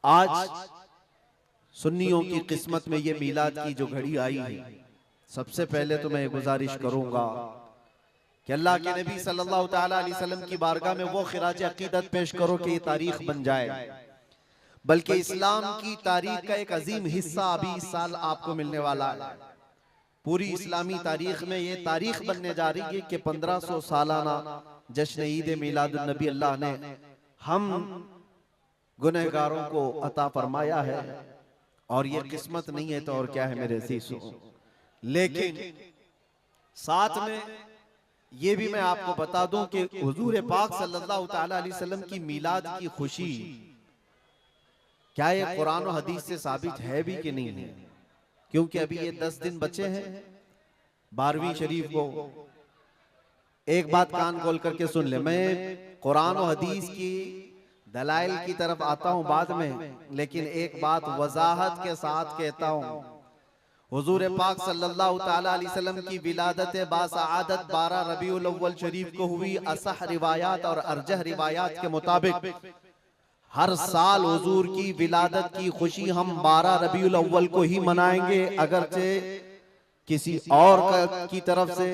आज सुन्नियों की किस्मत में ये मीलाद की जो घड़ी आई है, सबसे पहले तो मैं गुजारिश करूंगा कि अल्लाह के नबी सल्लल्लाहु ताला अलैहि वसल्लम की बारगाह में वो खिराज अकीदत पेश करो कि ये तारीख बन जाए, बल्कि इस्लाम की तारीख का एक अजीम हिस्सा अभी इस साल आपको मिलने वाला है। पूरी इस्लामी तारीख में ये तारीख बनने जा रही है कि 1500 सालाना जश्न ईद मिलादुन नबी अल्लाह ने हम गुनहगारों को अता फरमाया है। और ये किस्मत नहीं है तो और क्या है मेरे अज़ीज़ों। लेकिन साथ में ये भी मैं आपको बता दूं कि हुजूर पाक सल्लल्लाहु ताला अलैहि वसल्लम की मीलाद की खुशी क्या ये कुरान और हदीस से साबित है भी कि नहीं है, क्योंकि अभी ये 10 दिन बचे हैं 12वीं शरीफ को। एक बात कान खोल करके सुन ले, मैं कुरान और हदीस की दलाइल की तरफ आता हूं बाद में, लेकिन एक बात वजाहत के साथ कहता हूं। हुजूर पाक सल्लल्लाहु ताला अलैहि वसल्लम की विलादत बासआदत 12 रबीउल अव्वल शरीफ को हुई। असह रिवायात और अरजह रिवायात के मुताबिक हर साल हुजूर की विलादत की खुशी हम 12 रबीउल अव्वल को ही मनाएंगे, अगरचे किसी और की तरफ से,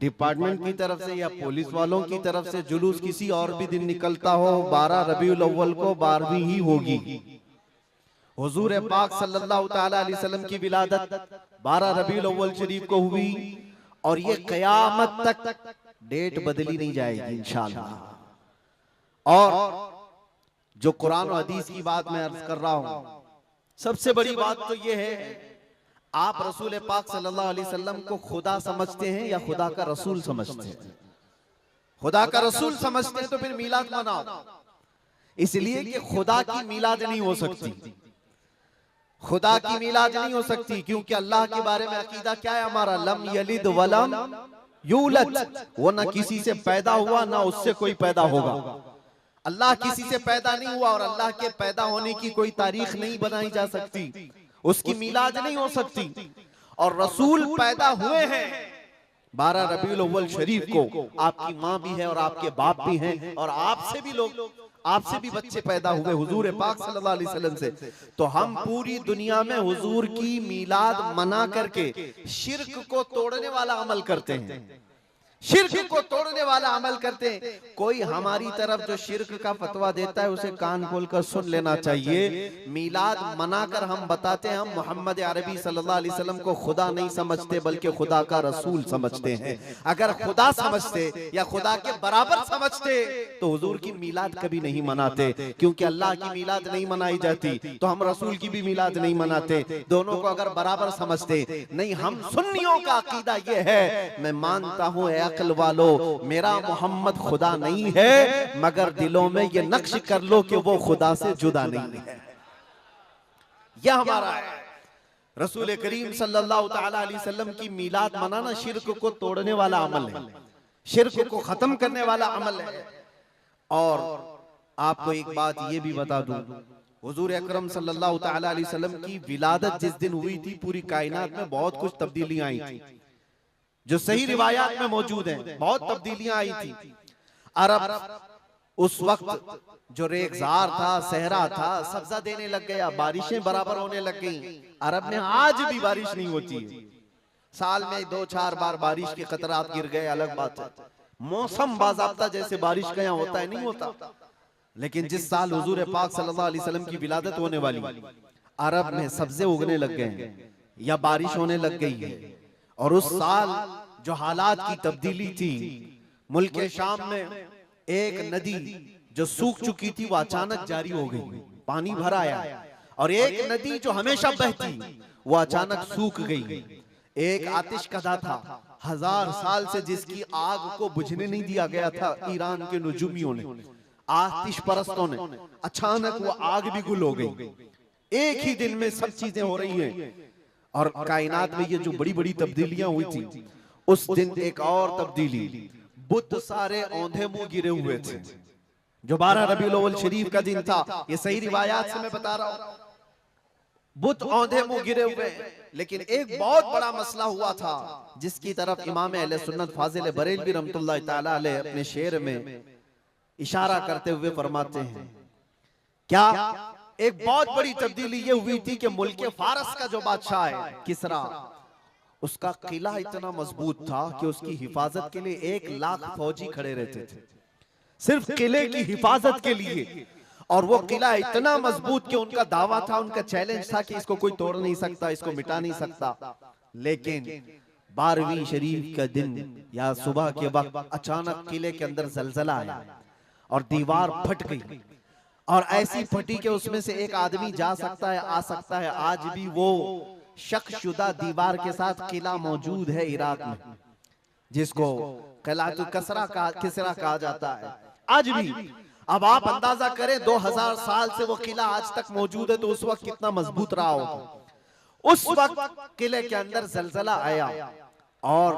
डिपार्टमेंट की तरफ से या पुलिस वालों की तरफ से जुलूस किसी और भी दिन निकलता हो, 12 रबीउल अव्वल को 12वीं ही होगी। हुजूर पाक सल्लल्लाहु ताला अलैहि वसल्लम की विलादत 12 रबीउल अव्वल शरीफ को हुई और ये कयामत तक डेट बदली नहीं जाएगी इंशाअल्लाह। और जो कुरान और हदीस की बात मैं अर्ज कर रहा हूं, सबसे बड़ी बात तो ये है, आप रसूल पाक सल्लल्लाहु अलैहि वसल्लम को खुदा समझते हैं या खुदा का रसूल समझते हैं? खुदा का रसूल समझते हैं तो फिर मीलाद मनाओ, इसलिए कि खुदा की मीलाद नहीं हो सकती। खुदा की मीलाद नहीं हो सकती क्योंकि अल्लाह के बारे में अकीदा क्या है हमारा? लम यलिद वलम यूलद, वो ना किसी से पैदा हुआ ना उससे कोई पैदा होगा। अल्लाह किसी से पैदा नहीं हुआ और अल्लाह के पैदा होने की कोई तारीख नहीं बनाई जा सकती, उसकी मीलाद नहीं हो सकती। और रसूल पैदा हुए हैं 12 रबीउल अव्वल शरीफ को। आपकी माँ भी है और आपके बाप भी हैं और आपसे भी लोग, आपसे भी बच्चे पैदा हुए हुजूर पाक सल्लल्लाहु अलैहि वसल्लम से। तो हम पूरी दुनिया में हुजूर की मीलाद मना करके शिर्क को तोड़ने वाला अमल करते हैं, शिर्क को तोड़ने वाला अमल करते हैं। कोई हमारी तरफ जो शिर्क का फतवा देता है उसे कान खोलकर सुन लेना चाहिए। मीलाद मनाकर हम बताते हैं हम मोहम्मद अरबी सल्लल्लाहु अलैहि वसल्लम को खुदा नहीं समझते बल्कि खुदा का रसूल समझते हैं। अगर खुदा समझते या खुदा के बराबर समझते तो हुजूर की मीलाद कभी नहीं मनाते, क्योंकि अल्लाह की मीलाद नहीं मनाई जाती तो हम रसूल की भी मीलाद नहीं मनाते। दोनों को अगर बराबर समझते नहीं, हम सुन्नियों का अकीदा ये है, मैं मानता हूँ अक्ल वालो मेरा मोहम्मद खुदा नहीं है, मगर दिलों में ये नक्श कर लो कि वो खुदा से जुदा नहीं है। यह हमारा है। रसूल करीम सल्लल्लाहु ताला अलैहि वसल्लम की मीलाद मनाना शिर्क को तोड़ने वाला अमल है, शिर्क को खत्म करने वाला अमल है। और आपको एक बात ये भी बता दूं, हुजूर अकरम सल्लल्लाहु ताला अलैहि वसल्लम की विलादत जिस दिन हुई थी पूरी कायनात में बहुत कुछ तब्दीलियां आई थी, जो सही रिवायात में मौजूद हैं। बहुत तब्दीलियां आई थी। अरब उस वक्त जो रेगजार था, सहरा था, सब्जा देने लग गया, बारिशें बराबर होने लग गई। अरब में आज भी बारिश नहीं होती है, साल में 2-4 बार बारिश के खतरात गिर गए, अलग बात है। मौसम बाज़ाब्ता जैसे बारिश का यहाँ होता है नहीं होता। लेकिन जिस साल हुजूर पाक सल्लल्लाहु अलैहि वसल्लम की विलादत होने वाली, अरब में सब्जे उगने लग गए या बारिश होने लग गई है। और उस साल जो हालात की तब्दीली थी, मुल्क शाम में एक नदी जो सूख चुकी थी वो अचानक जारी हो गई, पानी भर आया। और एक नदी जो हमेशा बहती वो अचानक सूख गई। एक आतिश कदा था 1000 साल से जिसकी आग को बुझने नहीं दिया गया था ईरान के नुजूमियों ने, आतिश परस्तों ने, अचानक वो आग भी गुल हो गई। एक ही दिन में सब चीजें हो रही हैं। और कायनात में ये जो बड़ी बड़ी तब्दीलियां हुई थी, उस दिन एक और तब्दीली, बुत सारे औंधे मुंह गिरे हुए थे। जो 12 रबीउल अव्वल शरीफ का दिन था, ये सही रिवायात से मैं बता रहा हूं, बुत औंधे मुंह गिरे हुए। लेकिन एक बहुत बड़ा मसला हुआ था जिसकी तरफ इमाम अहले सुन्नत फाजिल बरेलवी रहमतुल्लाह ताला अलैह अपने शेर में इशारा करते हुए फरमाते हैं, क्या एक बहुत बड़ी तब्दीली ये हुई थी कि मुल्क फारस का जो बादशाह है किसरा, उसका किला इतना मजबूत था कि उसकी हिफाजत के लिए 1 लाख फौजी खड़े रहते थे, सिर्फ किले की हिफाजत के लिए। और वो किला इतना मजबूत कि उनका दावा था, उनका चैलेंज था कि इसको कोई तोड़ नहीं सकता, इसको मिटा नहीं सकता। लेकिन 12वीं शरीफ का दिन या सुबह के वक्त अचानक किले के अंदर जलजला आया और दीवार फट गई, और ऐसी फटी कि उसमें से एक आदमी जा सकता है, आ सकता है। आज भी वो शकशुदा दीवार के साथ किला मौजूद है इराक में, जिसको किलातुल किसरा कहा जाता है आज भी। अब आप अंदाजा करें 2000 साल से वो किला आज तक मौजूद है, तो उस वक्त कितना मजबूत रहा होगा। उस वक्त किले के अंदर जलजला आया और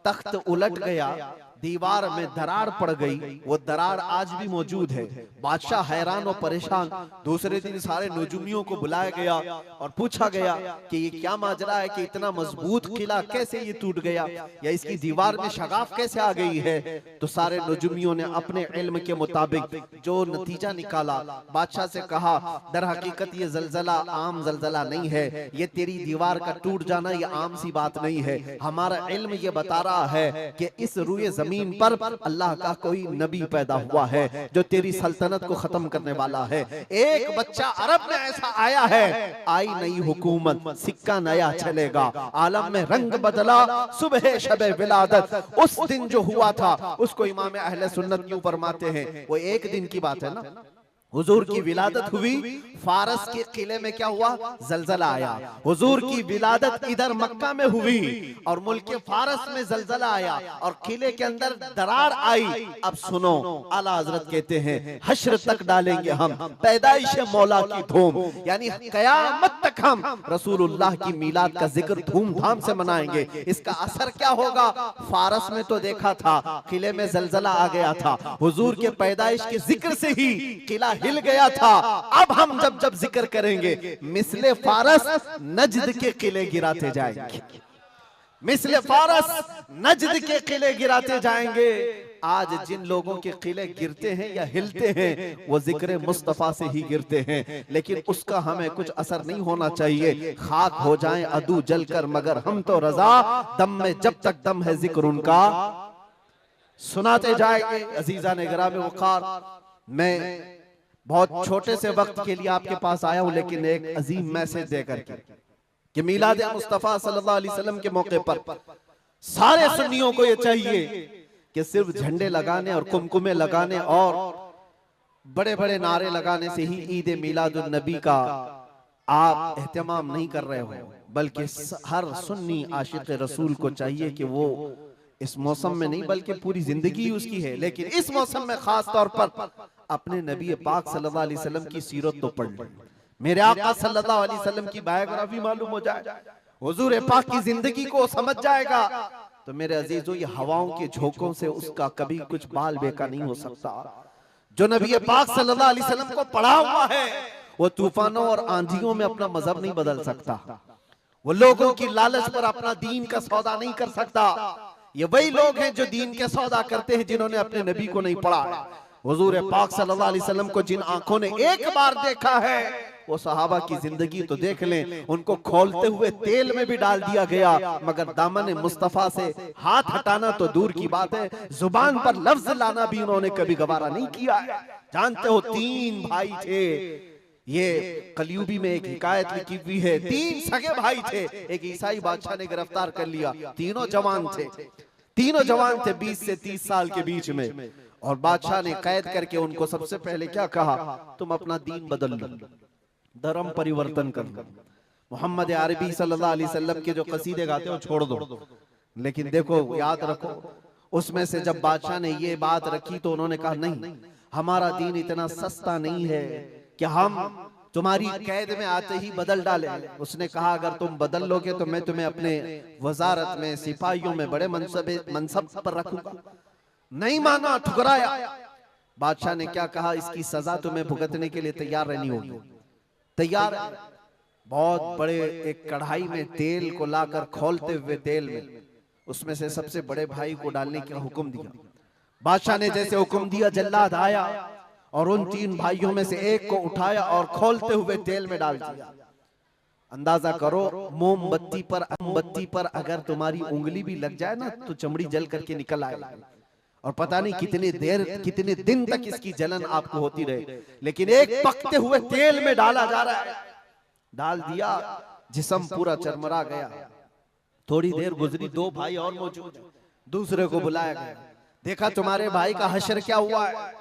तख्त उलट गया, दीवार में दरार पड़ गई। वो दरार आज भी मौजूद है। बादशाह हैरान और परेशान। दूसरे दिन सारे नजूमियों को बुलाया गया और पूछा गया कि ये क्या माजरा है कि इतना मजबूत किला कैसे ये टूट गया, या इसकी दीवार में शगाफ कैसे आ गई है। तो सारे नजूमियों ने अपने इल्म के मुताबिक जो नतीजा निकाला, बादशाह से कहा दर हकीकत ये जलजला आम जलजला नहीं है, ये तेरी दीवार का टूट जाना ये आम सी बात नहीं है। हमारा इल्म ये बता रहा है कि इस रुए जमीन पर अल्लाह का कोई नबी पैदा हुआ है जो तेरी सल्तनत को खत्म करने वाला है। एक बच्चा अरब में ऐसा आया है, आई नई हुकूमत, सिक्का नया चलेगा, आलम में रंग बदला, सुबह शबे विलादत। उस दिन जो हुआ था उसको इमाम अहले सुन्नत क्यों फरमाते हैं, वो एक दिन की बात है ना। हुजूर की विलादत हुई, फारस के किले में क्या हुआ, जलजला आया। हुजूर की विलादत इधर मक्का में हुई और मुल्क फारस में जलजला आया और किले के अंदर दरार आई। अब सुनो, आला हजरत कहते हैं हश्र तक डालेंगे हम पैदाइश मौला की धूम, यानी कयामत तक हम रसूलुल्लाह की मिलाद का जिक्र धूमधाम से मनाएंगे। इसका असर क्या होगा, फारस में तो देखा था किले में जलजला आ गया था, हुजूर के पैदाइश के जिक्र से ही किला हिल गया था। अब हम जब जब जिक्र करेंगे मिसले फारस नजद के किले गिराते जाएंगे, मिसले फारस नजद के किले गिराते जाएंगे। आज जिन लोगों के किले गिरते हैं या हिलते हैं वो जिक्र मुस्तफा से ही गिरते हैं, लेकिन उसका हमें कुछ असर नहीं होना चाहिए। खाक हो जाएं अदू जलकर मगर हम तो रजा, दम में जब तक दम है जिक्र उनका सुनाते जाएंगे। अजीजा ने गिरामे वक़ार, मैं बहुत छोटे से वक्त के लिए आपके पास आया हूं, लेकिन एक अजीम मैसेज देकर के कि मिलाद मुस्तफा सल्लल्लाहु अलैहि वसल्लम के मौके पर सारे सुन्नियों को ये चाहिए कि सिर्फ झंडे लगाने और कुमकुमे लगाने और बड़े बड़े नारे लगाने से ही ईद मिलादुन नबी का आप एहतमाम नहीं कर रहे हो, बल्कि हर सुन्नी आशिक रसूल को चाहिए कि वो इस मौसम में नहीं बल्कि पूरी जिंदगी उसकी है, लेकिन इस मौसम में खास तौर पर अपने नबी पाक सल्लल्लाहु अलैहि वसल्लम की सीरत तो पढ़ ले, मेरे आका सल्लल्लाहु अलैहि वसल्लम की बायोग्राफी मालूम हो जाए, हुजूर पाक की जिंदगी को समझ जाएगा। तो मेरे अजीजों, ये हवाओं के झोंकों से उसका कभी कुछ बाल बेका नहीं हो सकता। जो नबी पाक सल्लल्लाहु अलैहि वसल्लम को पढ़ा हुआ है वो तूफानों और आंधियों में अपना मजहब नहीं बदल सकता, वो लोगों की लालच पर अपना दीन का सौदा नहीं कर सकता। ये वही लोग हैं जो दीन के सौदा करते हैं जिन्होंने अपने नबी को नहीं पढ़ा। हुजूर पाक सल्लल्लाहु अलैहि वसल्लम को जिन आंखों ने एक बार देखा है वो सहाबा की जिंदगी तो देख लें, उनको खोलते हुए तेल में भी डाल दिया गया, मगर दामन मुस्तफा से हाथ हटाना तो दूर की बात है, जुबान पर लफ्ज लाना भी उन्होंने कभी गवारा नहीं किया। जानते हो 3 भाई थे, ये कलयुगी में एक हिकायत लिखी हुई है, 3 सगे भाई थे, एक ईसाई बादशाह ने गिरफ्तार कर लिया। तीनों जवान थे, 20 से 30 साल के बीच में, और बादशाह ने कैद करके उनको सबसे पहले क्या कहा, तुम अपना दीन बदल लो, धर्म परिवर्तन कर लो, मोहम्मद अरबी सल्लल्लाहु अलैहि वसल्लम के जो कसीदे गाते हो छोड़ दो। लेकिन देखो, याद रखो, उसमें से जब बादशाह ने ये बात रखी तो उन्होंने कहा नहीं, हमारा दीन इतना सस्ता नहीं है कि हम तुम्हारी कैद में आते ही बदल डाले। उसने कहा अगर तुम बदल लोगे तो मैं तुम्हें अपने वजारत में सिपाहियों में बड़े मनसब पर रखूंगा। नहीं माना, ठुकराया। बादशाह ने क्या कहा, इसकी सजा तुम्हें भुगतने के लिए तैयार रहनी होगी। तैयार। बहुत बड़े एक कढ़ाई में तेल को लाकर खोलते हुए तेल में उसमें से सबसे बड़े भाई को डालने का हुक्म दिया। बादशाह ने जैसे हुक्म दिया, जल्लाद आया और उन 3 भाइयों में से एक को उठाया और खोलते हुए तेल में डाल दिया। अंदाजा करो, मोमबत्ती पर अगर तुम्हारी उंगली भी लग जाए ना तो चमड़ी जल करके निकल आए, और पता नहीं कितने दिन तक इसकी जलन आपको होती रहे, लेकिन एक पकते हुए तेल में डाला जा रहा है। डाल दिया, जिस्म पूरा चरमरा गया। थोड़ी देर गुजरी, 2 भाई और मौजूद, दूसरे को बुलाया गया, देखा तुम्हारे भाई का हश्र क्या हुआ है,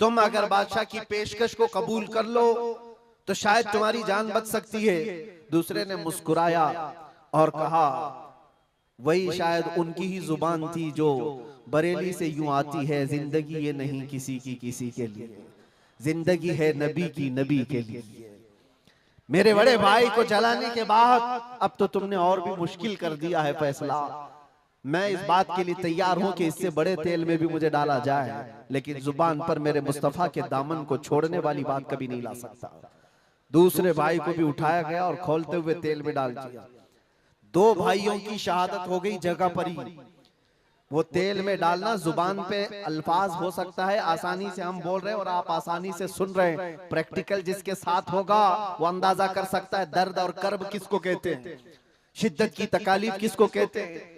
तुम अगर बादशाह की पेशकश को कबूल कर लो तो शायद तुम्हारी जान बच सकती है। दूसरे ने मुस्कुराया और कहा, वही शायद उनकी ही जुबान थी जो बरेली से यूं आती है, जिंदगी ये नहीं किसी की किसी के लिए, जिंदगी है नबी की नबी के लिए। मेरे बड़े भाई को जलाने के बाद अब तो तुमने और भी मुश्किल कर दिया है फैसला। मैं इस बात के लिए तैयार हूं कि इससे बड़े तेल में भी मुझे डाला जाए, लेकिन जुबान पर मेरे मुस्तफा के दामन को छोड़ने वाली बात कभी नहीं ला सकता। दूसरे भाई को भी उठाया गया और खोलते हुए तेल में डाल दिया। 2 भाइयों की शहादत हो गई जगह पर ही। वो तेल में डालना जुबान पे अल्फाज हो सकता है, आसानी से हम बोल रहे हैं और आप आसानी से सुन रहे हैं। प्रैक्टिकल जिसके साथ होगा वो अंदाजा कर सकता है दर्द और कर्ब किसको कहते हैं, शिद्दत की तकालीफ किसको कहते हैं।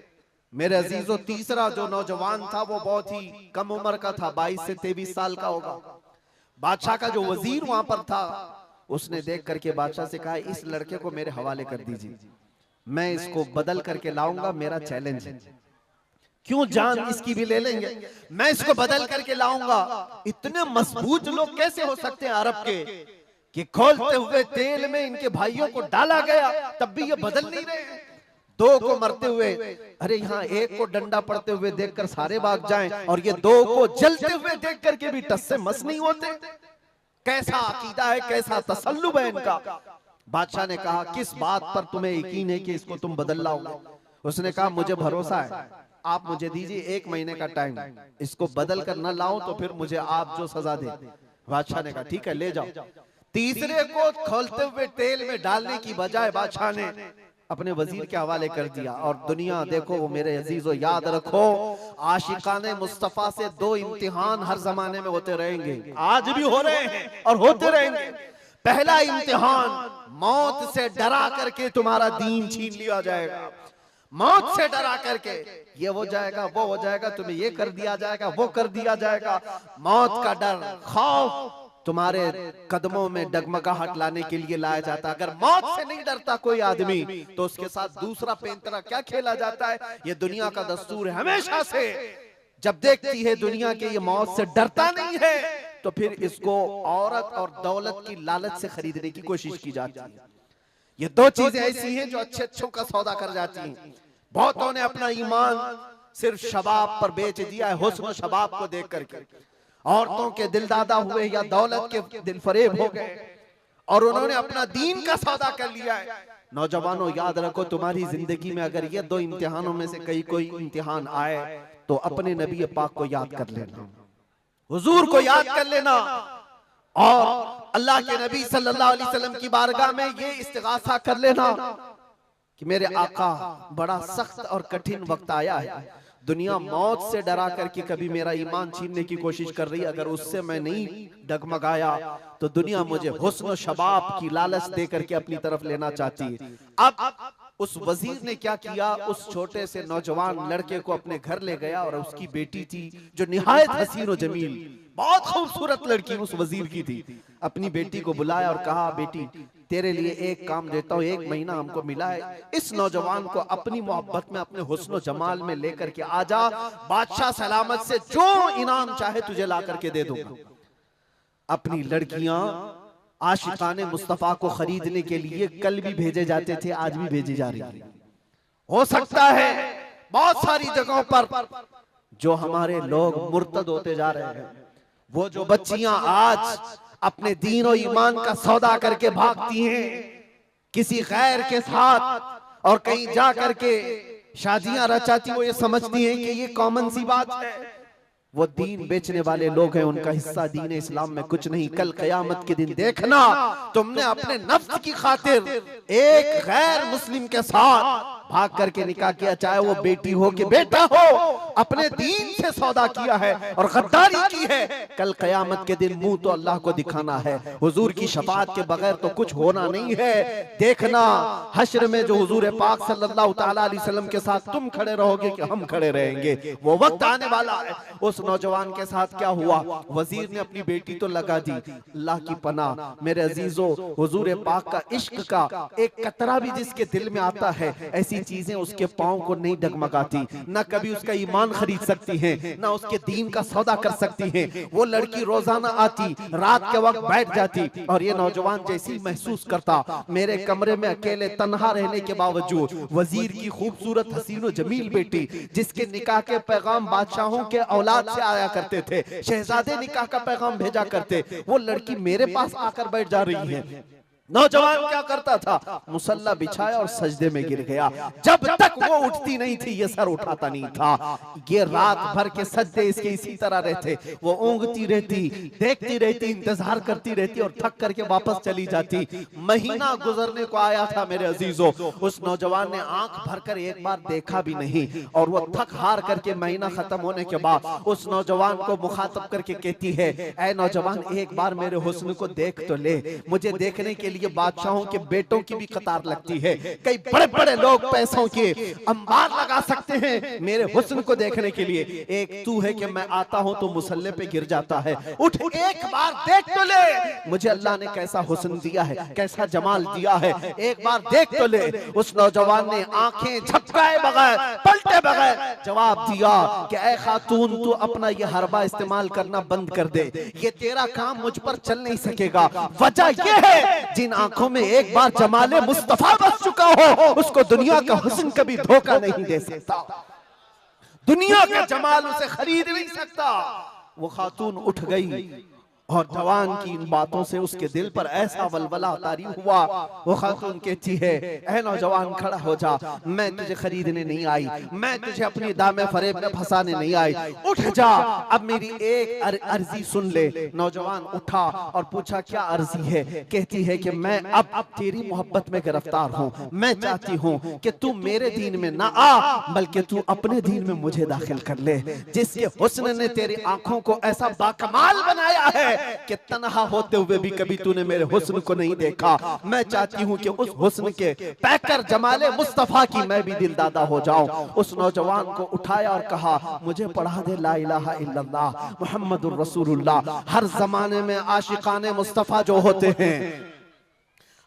मेरे अजीजों, तीसरा जो नौजवान था वो बहुत ही कम उम्र का था, 22 से 23 साल का होगा। बादशाह का जो वजीर वहां पर था, उसने देख करके बादशाह से कहा, इस लड़के को मेरे हवाले कर दीजिए, मैं इसको बदल करके लाऊंगा, मेरा चैलेंज है। क्यों, जान इसकी भी ले लेंगे, मैं इसको बदल करके लाऊंगा। इतने मजबूत लोग कैसे हो सकते हैं अरब के कि खोलते हुए तेल में इनके भाइयों को डाला गया, तब भी ये बदल नहीं रहे। 2 को मरते हुए, अरे यहाँ एक को डंडा पड़ते हुए देखकर सारे भाग जाएं, और ये 2 को जलते हुए देख करके भी टस से मस नहीं होते। कैसा अकीदा है, कैसा तसल्लुब है इनका। बादशाह ने कहा, किस बात पर तुम्हें यकीन है कि इसको तुम बदल लाओगे। उसने कहा, मुझे भरोसा है, आप मुझे दीजिए 1 महीने का टाइम, इसको बदल कर न लाऊं तो फिर मुझे आप जो सजा दे। बादशाह ने कहा, ठीक है, ले जाओ। तीसरे को खोलते हुए तेल में डालने की बजाय बादशाह ने अपने वजीर के हवाले कर दिया। और दुनिया देखो, वो मेरे अजीजों याद रखो, आशिकाने मुस्तफा से 2 इम्तिहान हर जमाने में होते रहेंगे, आज भी हो रहे हैं और होते रहेंगे। पहला इम्तिहान, मौत से डरा करके तुम्हारा दीन छीन लिया जाएगा। मौत से डरा करके ये हो जाएगा, वो हो जाएगा, तुम्हें ये कर दिया जाएगा, वो कर दिया जाएगा। मौत का डर, खौफ तुम्हारे कदमों में डगमगाहट लाने के लिए लाया जाता है। अगर मौत से नहीं डरता कोई आदमी तो उसके साथ दूसरा पेंतरा क्या खेला जाता है। ये दुनिया का दस्तूर है, हमेशा से जब देखती है दुनिया के ये मौत से डरता नहीं है तो फिर इसको औरत और दौलत की लालच से खरीदने की कोशिश की जाती है। ये 2 चीजें ऐसी हैं जो अच्छों का सौदा कर जाती हैं। बहुतों ने अपना ईमान सिर्फ शबाब पर बेच दिया है, हुस्न शबाब को देख करके। औरतों के दिल दादा हुए या दौलत के दिल फरेब हो गए और उन्होंने अपना दीन का सौदा कर लिया है। नौजवानों, याद रखो, तुम्हारी जिंदगी में अगर ये 2 इम्तिहानों में से कोई इम्तिहान आए तो अपने नबी पाक को याद कर लेना, हुजूर को याद कर लेना, और अल्लाह के नबी सल्लल्लाहु अलैहि वसल्लम की बारगाह में ये इस्तिगासा कर लेना कि मेरे आका, बड़ा सख्त और कठिन वक्त आया है। दुनिया मौत से डरा करके कभी मेरा ईमान छीनने की कोशिश कर रही है, अगर उससे मैं नहीं डगमगाया तो दुनिया मुझे हुस्न शबाब की लालच दे करके अपनी तरफ लेना चाहती है। अब उस वजीर ने क्या किया, उस छोटे से नौजवान लड़के को अपने घर ले गया और उसकी बेटी थी जो निहायत हसीन और जमील, बहुत खूबसूरत लड़की उस वजीर की थी। अपनी बेटी को बुलाया और कहा, बेटी तेरे लिए एक काम देता हूँ, 1 महीना हमको मिला है, इस नौजवान को अपनी मोहब्बत में, अपने हुस्न जमाल में लेकर के आजा, बादशाह सलामत से जो इनाम चाहे तुझे ला करके दे दूंगा। अपनी लड़कियां आशिकाने मुस्तफा को खरीदने के लिए कल भी भेजे जाते थे, आज भी भेजी जा रही है। हो सकता है बहुत सारी जगहों पर जो हमारे लोग मुर्तद होते जा रहे हैं, वो जो बच्चियां आज अपने दीन और ईमान का सौदा करके भागती हैं किसी गैर के साथ और कहीं जा करके शादियां रचाती, वो ये समझती हैं कि ये कॉमन सी बात है। वो दीन बेचने वाले लोग हैं, उनका हिस्सा दीन इस्लाम में कुछ नहीं। कल क़यामत के दिन देखना, तुमने अपने नफ्स की खातिर एक गैर मुस्लिम के साथ भाग करके निकाह किया, चाहे वो बेटी हो कि बेटा हो, अपने दीन से सौदा किया है और गद्दारी की है, कल क़यामत के दिन मुंह तो अल्लाह को दिखाना है। हुजूर की शफाअत के बगैर तो कुछ होना नहीं है। देखना हश्र में जो हुजूर पाक सल्लल्लाहु तआला अलैहि वसल्लम के साथ तुम खड़े रहोगे कि हम खड़े रहेंगे, वो वक्त आने वाला है। उस नौजवान के साथ क्या हुआ, वजीर ने अपनी बेटी तो लगा दी, अल्लाह की पनाह मेरे अजीजों, हुजूर पाक का इश्क का एक कतरा भी जिसके दिल में आता है, ऐसी चीजें उसके पांव को नहीं डगमगाती, ना कभी उसका ईमान खरीद सकती हैं, ना उसके दीन का सौदा कर सकती हैं। वो लड़की रोजाना आती, रात के वक्त बैठ जाती, और ये नौजवान जैसी महसूस करता मेरे कमरे में अकेले तन्हा रहने के बावजूद वजीर की खूबसूरत हसीनो जमील बेटी, जिसके निकाह के पैगाम बादशाहों के औलाद से आया करते थे, शहजादे निकाह का पैगाम भेजा करते, वो लड़की मेरे पास आकर बैठ जा रही है। नौजवान क्या करता था, मुसल्ला बिछाया और सजदे में गिर गया। जब तक वो उठती नहीं थी ये सर उठाता नहीं था। ये रात भर के सजदे इसके इसी तरह रहते, वो ऊँगती रहती, देखती रहती, इंतजार करती रहती और थक करके वापस चली जाती। महीना गुजरने को आया था मेरे अजीजों, उस नौजवान ने आंख भरकर एक बार देखा भी नहीं, और वो थक हार करके महीना खत्म होने के बाद उस नौजवान को मुखातब करके कहती है, ऐ नौजवान एक बार मेरे हुस्न को देख तो ले, मुझे देखने के लिए बादशाहों के बेटों की भी कतार लगती है, कई बड़े बड़े लोग पैसों के अंबार लगा सकते हैं मेरे हुस्न को देखने के लिए, एक तू है कि मैं आता हूं तो मुसल्ले पे गिर जाता है, उठ एक बार देख तो ले, मुझे अल्लाह ने कैसा हुस्न दिया है, कैसा जमाल दिया है, एक बार देख तो ले। उस नौजवान ने आंखें झपकाए बगैर, पलटे बगैर जवाब दिया कि ऐ खातून तू अपना ये हरबा इस्तेमाल करना बंद कर दे, ये तेरा काम मुझ पर चल नहीं सकेगा। वजह यह है जिन आंखों में एक बार जमाले मुस्तफा बस चुका हो, उसको दुनिया का हुस्न कभी धोखा नहीं दे सकता, दुनिया का जमाल उसे खरीद नहीं सकता। वो खातून उठ गई और जवान की इन बातों से उसके दिल पर ऐसा वलवला तारी हुआ। वो खातून कहती है, ऐ नौजवान खड़ा हो जा, मैं तुझे खरीदने नहीं आई, मैं तुझे अपनी दामे फरेब में फंसाने नहीं आई, उठ जा, अब मेरी एक अर्जी सुन ले। नौजवान उठा और पूछा क्या अर्जी है। कहती है कि मैं अब तेरी मोहब्बत में गिरफ्तार हूँ, मैं चाहती हूँ कि तू मेरे दीन में ना आ, बल्कि तू अपने दीन में मुझे दाखिल कर ले। जिसके हुस्न ने तेरी आंखों को ऐसा बाकमाल बनाया है कि तन्हा होते हुए भी कभी तूने मेरे हुस्न को नहीं देखा, मैं चाहती हूँ कि उस हुस्न के पैकर जमाले मुस्तफा की मैं भी दिलदादा हो जाऊं। उस नौजवान को उठाया और कहा, मुझे पढ़ा दे ला इलाहा इल्लल्लाह मुहम्मदुर रसूलुल्लाह। हर जमाने में आशिकाने मुस्तफा जो होते हैं,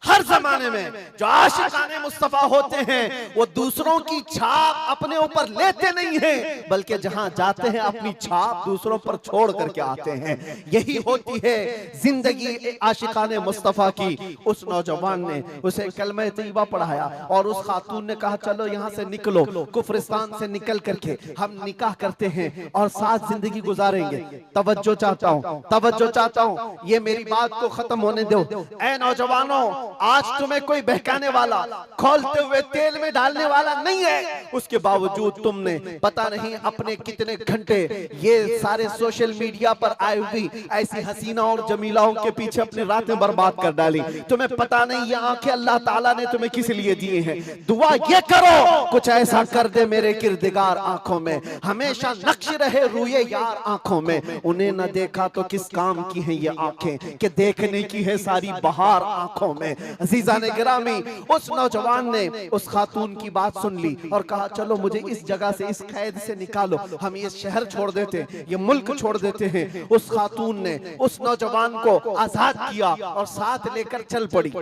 हर जमाने में जो आशिकाने मुस्तफा होते हैं, वो दूसरों की छाप अपने ऊपर लेते नहीं हैं, बल्कि जहां जाते हैं अपनी छाप दूसरों पर छोड़ करके आते हैं। यही होती है जिंदगी आशिकाने मुस्तफा की। उस नौजवान ने उसे कलमा तैयबा पढ़ाया और उस खातून ने कहा, चलो यहाँ से निकलो, कुफरिस्तान से निकल करके हम निकाह करते हैं और साथ जिंदगी गुजारेंगे। तवज्जो चाहता हूँ, तवज्जो चाहता हूँ, ये मेरी बात को खत्म होने दो। ऐ नौजवानों, आज तुम्हें कोई बहकाने वाला, खोलते हुए तेल में डालने वाला नहीं है, उसके बावजूद तुमने पता नहीं अपने कितने घंटे ये सारे सोशल मीडिया पर आई हुई ऐसी हसीना और जमीलाओं के पीछे अपनी रातें बर्बाद कर डाली। तुम्हें पता नहीं ये आंखें अल्लाह ताला ने तुम्हें किस लिए दिए हैं। दुआ ये करो कुछ ऐसा कर दे मेरे किरदिगार आंखों में, हमेशा नक्श रहे रूए यार आंखों में। उन्हें न देखा तो किस काम की है ये आंखें कि देखने की है सारी बहार आंखों में। अजीजा ने गिरामी, उस नौजवान ने उस खातून की बात सुन ली और कहा, चलो मुझे इस जगह से, इस कैद से निकालो, हम ये शहर छोड़ देते हैं, ये मुल्क छोड़ देते हैं। उस खातून ने उस नौजवान को आजाद किया और साथ लेकर चल पड़ी,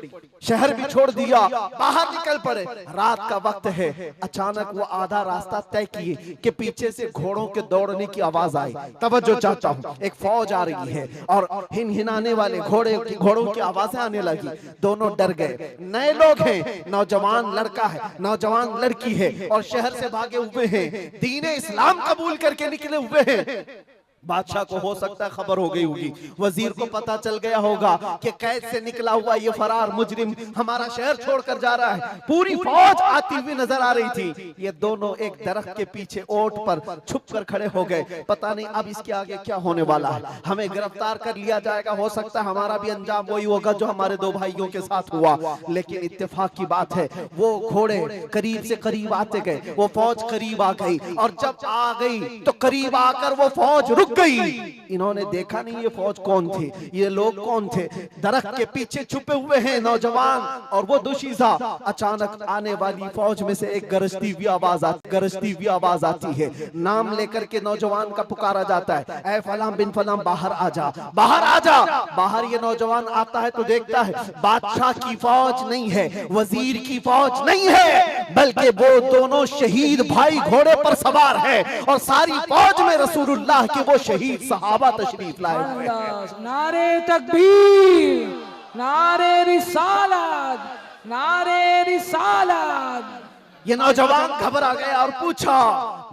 शहर भी छोड़ दिया, बाहर निकल पड़े। रात का वक्त है, अचानक वो आधा रास्ता तय किए कि पीछे से घोड़ों के दौड़ने की आवाज आई। तवज्जो चाहता हूँ, एक फौज आ रही है और हिनहिनाने वाले घोड़ों की आवाजें आने लगी। दोनों डर गए, नए लोग हैं, नौजवान लड़का है, नौजवान लड़की है और शहर से भागे हुए हैं, दीन इस्लाम कबूल करके निकले हुए हैं। बादशाह को हो सकता है खबर हो गई होगी, वजीर को पता चल गया होगा कि कैद से निकला हुआ ये फरार मुजरिम हमारा शहर छोड़कर जा रहा है। पूरी फौज आती हुई नजर आ रही थी। ये दोनों एक दरख्त के पीछे ओट पर छुप कर खड़े हो गए। पता नहीं अब इसके आगे क्या होने वाला है, हमें गिरफ्तार कर लिया जाएगा, हो सकता है हमारा भी अंजाम वही होगा जो हमारे दो भाइयों के साथ हुआ। लेकिन इत्तेफाक की बात है, वो घोड़े करीब से करीब आते गए, वो फौज करीब आ गई, और जब आ गई तो करीब आकर वो फौज रुक गई। इन्होंने देखा नहीं ये फौज कौन थी, ये लोग कौन थे। दरख्त के पीछे छुपे हुए हैं नौजवान और वो दुशीजा। अचानक आने वाली फौज में से एक गरजती हुई आवाज आती है। नाम लेकर के नौजवान का पुकारा जाता है, ऐ फलां बिन फलां बाहर आ जा, बाहर आ जा। बाहर ये नौजवान आता है तो देखता है बादशाह की फौज नहीं है, वजीर की फौज नहीं है, बल्कि वो दोनों शहीद भाई घोड़े पर सवार है, और सारी फौज में रसूलुल्लाह के वो शहीद सहाबा तशरीफ लाए हुए हैं। नारे तकबीर, नारे रिसालत, नारे रिसालत। ये नौजवान घबरा गया और पूछा,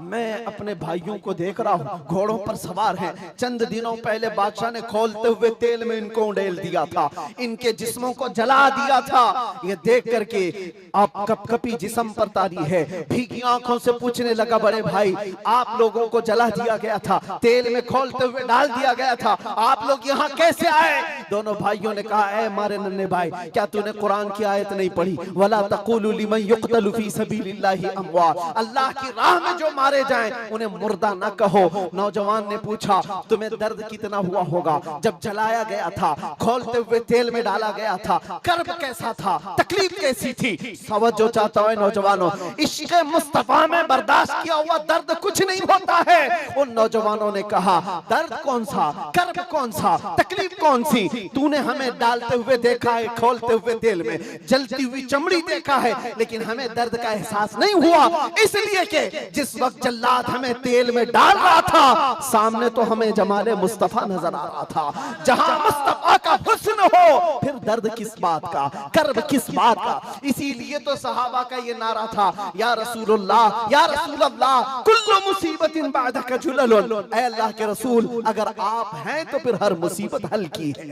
मैं अपने भाइयों को देख रहा हूँ घोड़ों पर सवार हैं, चंद दिनों पहले बादशाह ने खोलते हुए तेल में इनको उड़ेल दिया था, इनके जिस्मों को जला दिया था। ये देख करके आप कपकपी जिस्म पर तारी है, भीगी आंखों से पूछने लगा, बड़े भाई आप लोगों को जला दिया गया था, तेल में खोलते हुए डाल दिया गया था, आप लोग यहाँ कैसे आए? दोनों भाइयों ने कहा, ऐ मारे नन्हे भाई, क्या तूने कुरान की आयत नहीं पढ़ी, वला तक़ूलू लिमन युक़तलु फी सबीलिल्लाहि अमवात, अल्लाह की राह में जो मारे जाएं उन्हें मुर्दा न कहो। नौजवान ने पूछा, तुम्हें दर्द कितना हुआ होगा जब जलाया गया था, खोलते हुए तेल में डाला गया था, कर्ब कैसा था, तकलीफ कैसी थी? तवज्जो चाहता है नौजवानों, इश्क़ मुस्तफा में बर्दाश्त किया हुआ दर्द कुछ नहीं होता है। उन नौजवानों ने कहा, दर्द कौन सा, कर्ब कौन सा, तकलीफ कौन सी? तूने हमें डालते हुए देखा है, खोलते हुए तेल में, जलती हुई चमड़ी देखा है, लेकिन हमें दर्द का एहसास नहीं हुआ, इसलिए कि जिस वक्त जल्लाद हमें तेल में डाल रहा था, सामने तो हमें जमाले मुस्तफा नजर आ रहा था। जहां मुस्तफा का हुस्न हो फिर दर्द किस बात का, कर्ब किस बात का? इसीलिए तो सहाबा का ये नारा था, या रसूलुल्लाह, या रसूलल्लाह, कुल्लु मुसीबतिन बादका जुललुन, ऐ अल्लाह के रसूल अगर आप हैं तो फिर हर मुसीबत हल की है।